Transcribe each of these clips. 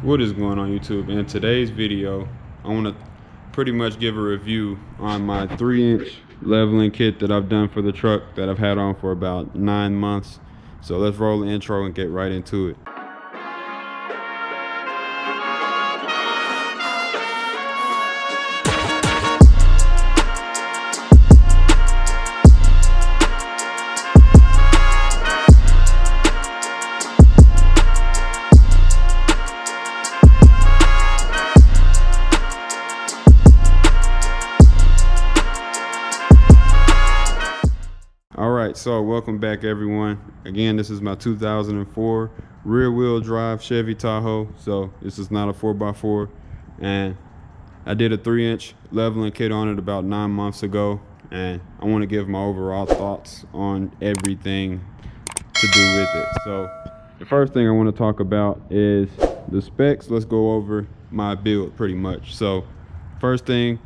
What is going on, YouTube? In today's video, I want to pretty much give a review on my 3-inch leveling kit that I've done for the truck that I've had on for about 9 months. So let's roll the intro and get right into it. Alright, so welcome back everyone. Again, this is my 2004 rear wheel drive Chevy Tahoe. So this is not a 4x4, and I did a 3-inch leveling kit on it about 9 months ago, and I want to give my overall thoughts on everything to do with it. So the first thing I want to talk about is the specs. Let's go over my build pretty much. So first thing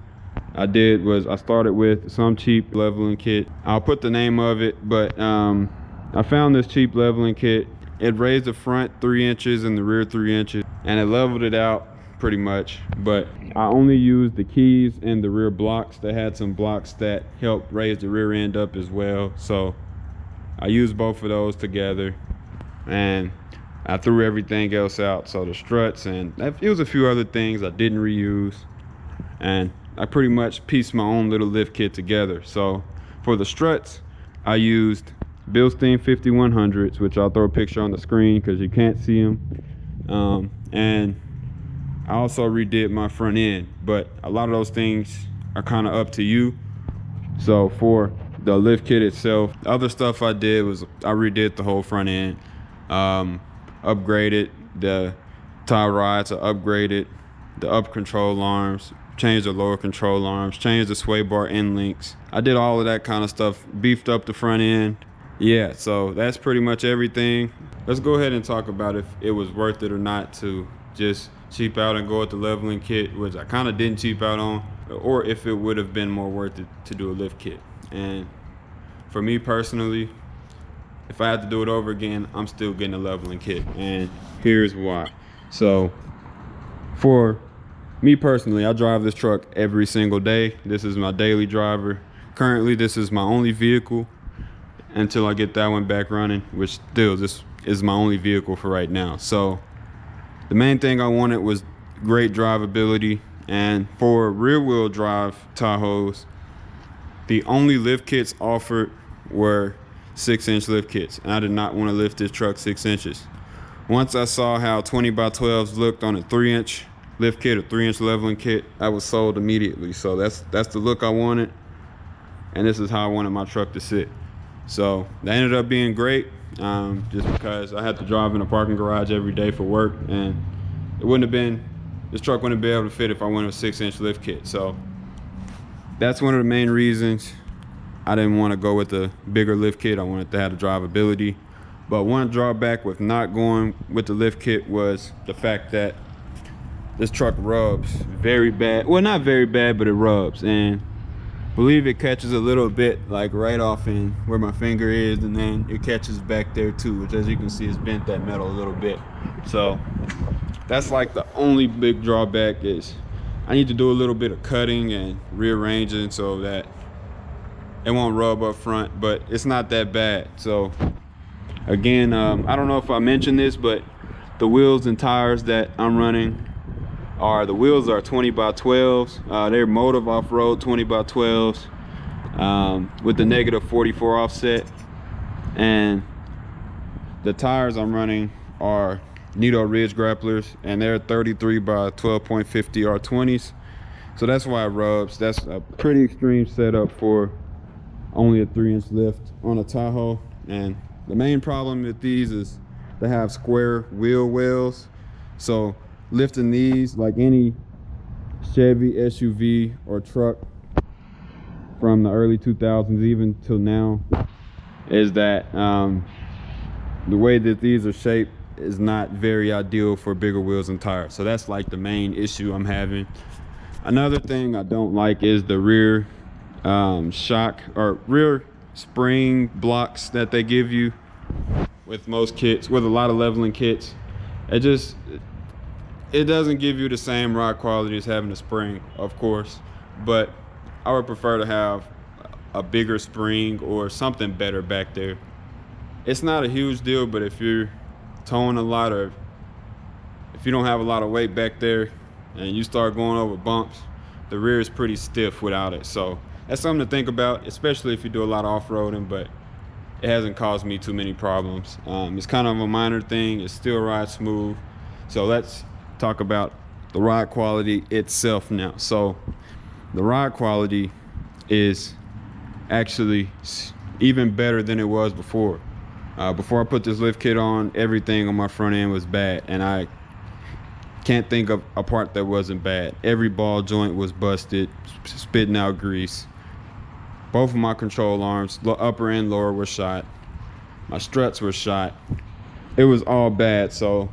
I did was I started with some cheap leveling kit. I'll put the name of it, but I found this cheap leveling kit. It raised the front 3 inches and the rear 3 inches, and it leveled it out pretty much. But I only used the keys and the rear blocks. They had some blocks that helped raise the rear end up as well. So I used both of those together, and I threw everything else out. So the struts, and it was a few other things I didn't reuse, and I pretty much pieced my own little lift kit together. So for the struts, I used Bilstein 5100s, which I'll throw a picture on the screen because you can't see them. And I also redid my front end, but a lot of those things are kind of up to you. So for the lift kit itself, the other stuff I did was I redid the whole front end, upgraded the tie rods, I upgraded the up control arms, changed the lower control arms, changed the sway bar end links. I did all of that kind of stuff, beefed up the front end. Yeah, so that's pretty much everything. Let's go ahead and talk about if it was worth it or not to just cheap out and go with the leveling kit, which I kind of didn't cheap out on, or if it would have been more worth it to do a lift kit. And for me personally, if I had to do it over again, I'm still getting a leveling kit, and here's why. So for me personally, I drive this truck every single day. This is my daily driver. Currently, this is my only vehicle until I get that one back running, which still, this is my only vehicle for right now. So the main thing I wanted was great drivability. And for rear wheel drive Tahoes, the only lift kits offered were 6-inch lift kits. And I did not want to lift this truck 6 inches. Once I saw how 20x12s looked on a 3-inch lift kit, a 3-inch leveling kit, I was sold immediately. So that's the look I wanted, and this is how I wanted my truck to sit. So that ended up being great, just because I had to drive in a parking garage every day for work, and it wouldn't have been, this truck wouldn't be able to fit if I went with a 6-inch lift kit. So that's one of the main reasons I didn't want to go with the bigger lift kit. I wanted to have the drivability. But one drawback with not going with the lift kit was the fact that this truck rubs very bad. Well, not very bad, but it rubs, and I believe it catches a little bit like right off in where my finger is, and then it catches back there too, which as you can see is bent that metal a little bit. So that's like the only big drawback, is I need to do a little bit of cutting and rearranging so that it won't rub up front, but it's not that bad. So again, I don't know if I mentioned this, but the wheels and tires that I'm running the wheels are 20x12s. They're Motive off-road 20x12s with the -44 offset, and the tires I'm running are Nito Ridge grapplers, and they're 33x12.50 R20s. So that's why it rubs. That's a pretty extreme setup for only a 3-inch lift on a Tahoe. And the main problem with these is they have square wheel wells. So lifting these, like any Chevy SUV or truck from the early 2000s even till now, is that the way that these are shaped is not very ideal for bigger wheels and tires. So that's like the main issue I'm having. Another thing I don't like is the rear shock or rear spring blocks that they give you with most kits, with a lot of leveling kits. It doesn't give you the same ride quality as having a spring, of course, but I would prefer to have a bigger spring or something better back there. It's not a huge deal, but if you're towing a lot, or if you don't have a lot of weight back there and you start going over bumps, the rear is pretty stiff without it. So that's something to think about, especially if you do a lot of off-roading, but it hasn't caused me too many problems. It's kind of a minor thing. It still rides smooth. So let's talk about the ride quality itself now. So the ride quality is actually even better than it was before. Before I put this lift kit on, everything on my front end was bad, and I can't think of a part that wasn't bad. Every ball joint was busted, spitting out grease. Both of my control arms, upper and lower, were shot. My struts were shot. It was all bad. So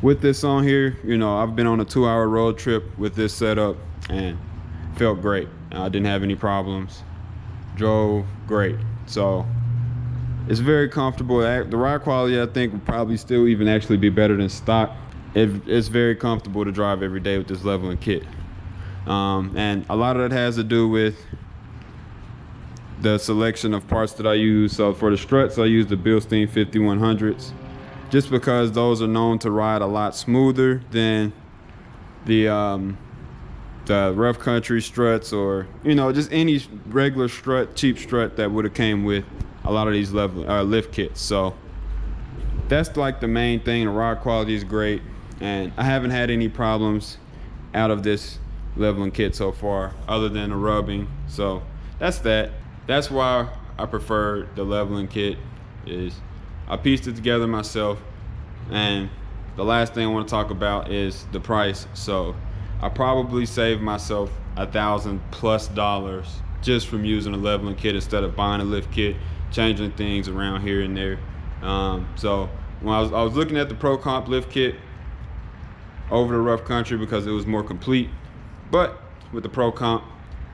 with this on here, you know, I've been on a 2-hour road trip with this setup and felt great. I didn't have any problems. Drove great. So it's very comfortable. The ride quality, I think, would probably still even actually be better than stock. It's very comfortable to drive every day with this leveling kit. And a lot of that has to do with the selection of parts that I use. So for the struts, I use the Bilstein 5100s, just because those are known to ride a lot smoother than the rough country struts, or, you know, just any regular strut, cheap strut that would have came with a lot of these lift kits. So that's like the main thing. The ride quality is great, and I haven't had any problems out of this leveling kit so far, other than the rubbing. So that's why I prefer the leveling kit. Is I pieced it together myself. And the last thing I want to talk about is the price. So I probably saved myself $1,000+ just from using a leveling kit instead of buying a lift kit, changing things around here and there. So when I was looking at the Pro Comp lift kit over the rough country because it was more complete, but with the Pro Comp,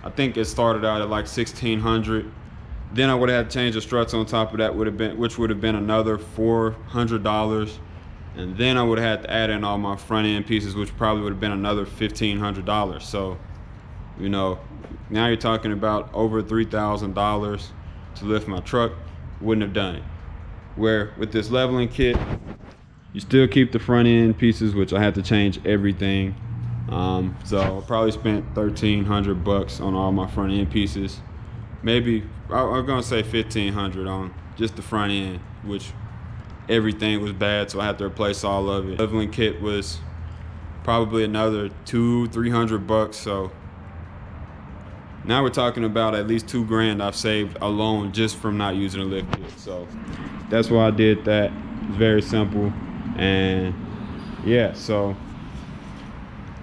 I think it started out at like $1,600. Then I would have had to change the struts on top of that, which would have been another $400. And then I would have had to add in all my front end pieces, which probably would have been another $1,500. So, you know, now you're talking about over $3,000 to lift my truck. Wouldn't have done it. Where with this leveling kit, you still keep the front end pieces, which I had to change everything. So I probably spent $1,300 on all my front end pieces. Maybe I'm gonna say $1,500 on just the front end, which everything was bad, so I had to replace all of it. Leveling kit was probably another $200-300. So now we're talking about at least $2 grand I've saved alone just from not using a lift kit. So that's why I did that. It's very simple. And yeah, so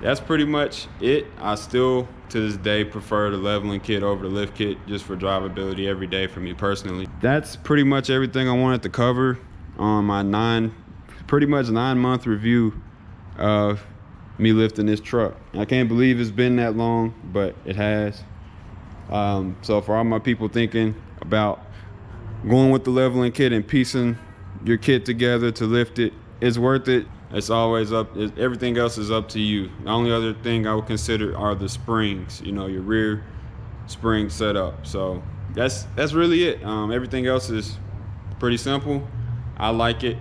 that's pretty much it. I still to this day prefer the leveling kit over the lift kit, just for drivability every day for me personally. That's pretty much everything I wanted to cover on my pretty much 9-month review of me lifting this truck. I can't believe it's been that long, but it has. So for all my people thinking about going with the leveling kit and piecing your kit together to lift it, it's worth it. It's always everything else is up to you. The only other thing I would consider are the springs, you know, your rear spring setup. So that's really it. Everything else is pretty simple. I like it.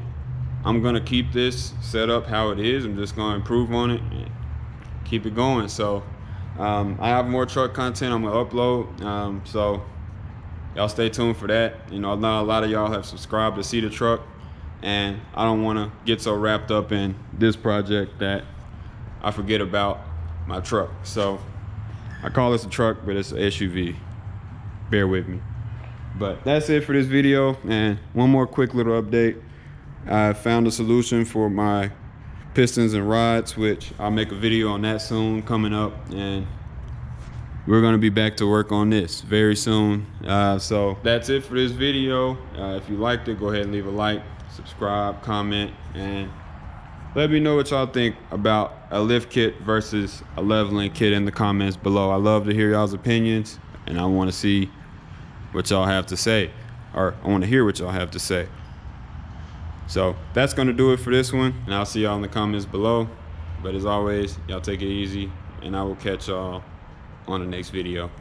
I'm gonna keep this set up how it is. I'm just gonna improve on it and keep it going. So I have more truck content I'm gonna upload. So y'all stay tuned for that. You know, I know a lot of y'all have subscribed to see the truck, and I don't want to get so wrapped up in this project that I forget about my truck. So I call this a truck, but it's an SUV. Bear with me. But that's it for this video. And one more quick little update. I found a solution for my pistons and rods, which I'll make a video on that soon coming up. And we're gonna be back to work on this very soon. So that's it for this video. If you liked it, go ahead and leave a like, subscribe, comment, and let me know what y'all think about a lift kit versus a leveling kit in the comments below. I love to hear y'all's opinions, and I want to see what y'all have to say, or I want to hear what y'all have to say. So that's going to do it for this one, and I'll see y'all in the comments below. But as always, y'all take it easy, and I will catch y'all on the next video.